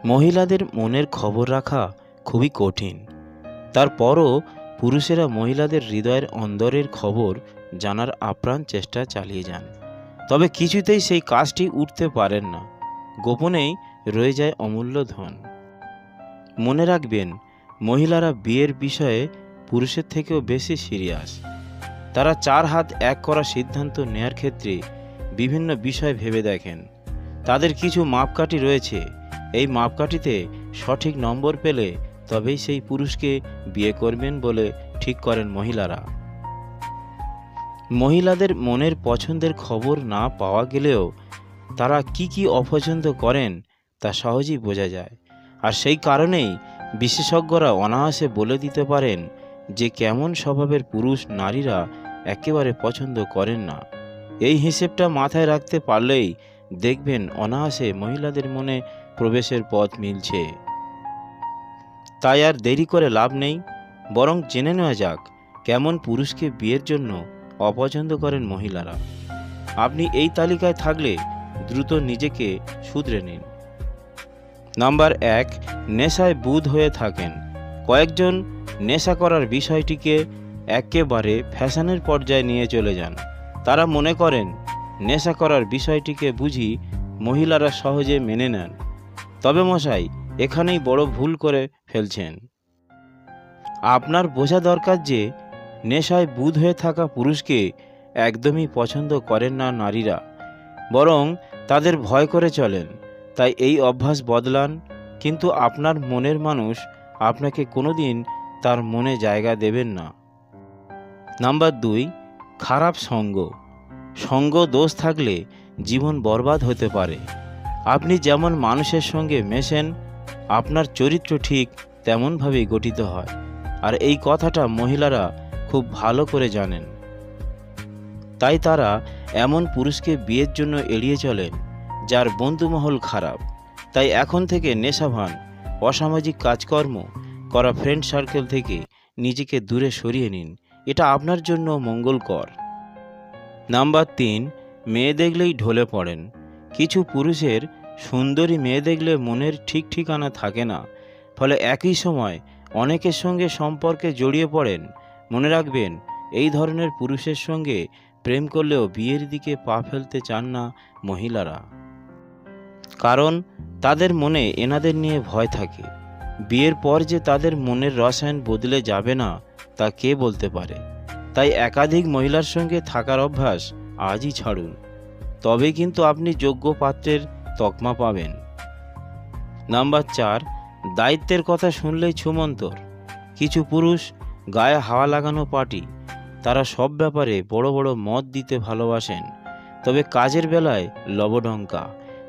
মহিলাদের মনের খবর রাখা খুবই কঠিন। তারপরও পুরুষেরা মহিলাদের হৃদয়ের অন্দরের খবর জানার আপ্রাণ চেষ্টা চালিয়ে যান। তবে কিছুতেই সেই কাজটি উঠতে পারেন না। গোপনেই রয়ে যায় অমূল্য ধন। মনে রাখবেন, মহিলারা বিয়ের বিষয়ে পুরুষের থেকেও বেশি সিরিয়াস। তারা 4 হাত এক করার সিদ্ধান্ত নেয়ার ক্ষেত্রে বিভিন্ন বিষয় ভেবে দেখেন। তাদের কিছু মাপকাঠি রয়েছে। এই মাপকাঠিতে সঠিক নম্বর পেলে তবেই সেই পুরুষকে বিয়ে করবেন বলে ঠিক করেন মহিলারা। মহিলাদের মনের পছন্দের খবর না পাওয়া গেলেও তারা কি অপছন্দ করেন তা সহজেই বোঝা যায়। আর সেই কারণেই বিশেষজ্ঞরা অনায়াসে বলে দিতে পারেন যে কেমন স্বভাবের পুরুষ নারীরা একেবারে পছন্দ করেন না। এই হিসেবটা মাথায় রাখতে পারলেই দেখবেন অনায়াসে মহিলাদের মনে প্রবেশের পথ মিলছে। তাই আর দেরি করে লাভ নেই, বরং জেনে নেওয়া যাক কেমন পুরুষকে বিয়ের জন্য অপছন্দ করেন মহিলারা। আপনি এই তালিকায় থাকলে দ্রুত নিজেকে শুধরে নিন। নাম্বার 1, নেশায় বুঁদ হয়ে থাকেন। কয়েকজন নেশা করার বিষয়টিকে একেবারে ফ্যাশনের পর্যায়ে নিয়ে চলে যান। তারা মনে করেন নেশা করার বিষয়টিকে বুঝি মহিলারা সহজে মেনে নেন। তবে মশাই, এখানেই বড় ভুল করে ফেলছেন। আপনার বোঝা দরকার যে নেশায় বুঁদ হয়ে থাকা পুরুষকে একদমই পছন্দ করেন না নারীরা, বরং তাদের ভয় করে চলেন। তাই এই অভ্যাস বদলান। কিন্তু আপনার মনের মানুষ আপনাকে কোনোদিন তার মনে জায়গা দেবেন না। নাম্বার 2, খারাপ সঙ্গ। সঙ্গ দোষ থাকলে জীবন বরবাদ হতে পারে। আপনি যেমন মানুষের সঙ্গে মেশেন, আপনার চরিত্র ঠিক তেমনভাবেই গঠিত হয়। আর এই কথাটা মহিলারা খুব ভালো করে জানেন। তাই তারা এমন পুরুষকে বিয়ের জন্য এড়িয়ে চলেন যার বন্ধুমহল খারাপ। তাই এখন থেকে নেশাভান, অসামাজিক কাজকর্ম করা ফ্রেন্ড সার্কেল থেকে নিজেকে দূরে সরিয়ে নিন। এটা আপনার জন্য মঙ্গলকর। নাম্বার 3, মেয়ে দেখলেই ঢলে পড়েন। কিছু পুরুষের সুন্দরী মেয়ে দেখলে মনের ঠিক ঠিকানা থাকে না, ফলে একই সময় অনেকের সঙ্গে সম্পর্কে জড়িয়ে পড়েন। মনে রাখবেন, এই ধরনের পুরুষের সঙ্গে প্রেম করলেও বিয়ের দিকে পা ফেলতে চান না মহিলারা। কারণ তাদের মনে এনাদের নিয়ে ভয় থাকে। বিয়ের পর যে তাদের মনের রসায়ন বদলে যাবে না তা কে বলতে পারে। তাই একাধিক মহিলার সঙ্গে থাকার অভ্যাস আজই ছাড়ুন। তবে কিন্তু আপনি যোগ্য পাত্রের তকমা পাবেন। নাম্বার 4, দায়িত্বের কথা শুনলেই ছুমন্তর। কিছু পুরুষ গায়ে হাওয়া লাগানো পার্টি। তারা সব ব্যাপারে বড় বড় মত দিতে ভালোবাসেন, তবে কাজের বেলায় লবডঙ্কা।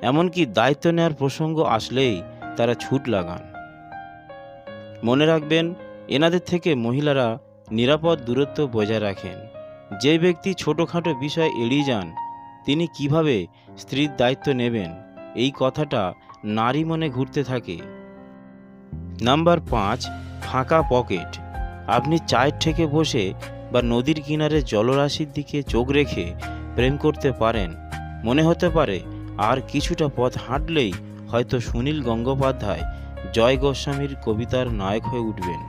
এমনকি দায়িত্ব নেওয়ার প্রসঙ্গ আসলেই তারা ছুট লাগান। মনে রাখবেন, এনাদের থেকে মহিলারা নিরাপদ দূরত্ব বজায় রাখেন। যে ব্যক্তি ছোটোখাটো বিষয় এড়িয়ে যান, তিনি কিভাবে স্ত্রীর দায়িত্ব নেবেন এই কথাটা নারী মনে ঘুরতে থাকে। নাম্বার 5, ফাঁকা পকেট। আপনি চায়ের ঠেকে বসে বা নদীর কিনারে জলরাশির দিকে চোখ রেখে প্রেম করতে পারেন। মনে হতে পারে আর কিছুটা পথ হাঁটলেই হয়তো সুনীল গঙ্গোপাধ্যায়, জয় গোস্বামীর কবিতার নায়ক হয়ে উঠবেন।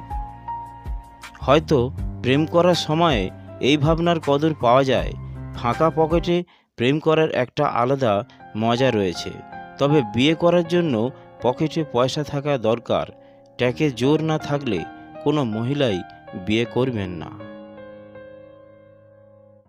হয়তো প্রেম করার সময়ে এই ভাবনার কদর পাওয়া যায়। ফাঁকা পকেটে প্রেম করার একটা আলাদা মজা রয়েছে। তবে বিয়ে করার জন্য পকেটে পয়সা থাকা দরকার। ট্যাকে জোর না থাকলে কোনো মহিলাই বিয়ে করবেন না।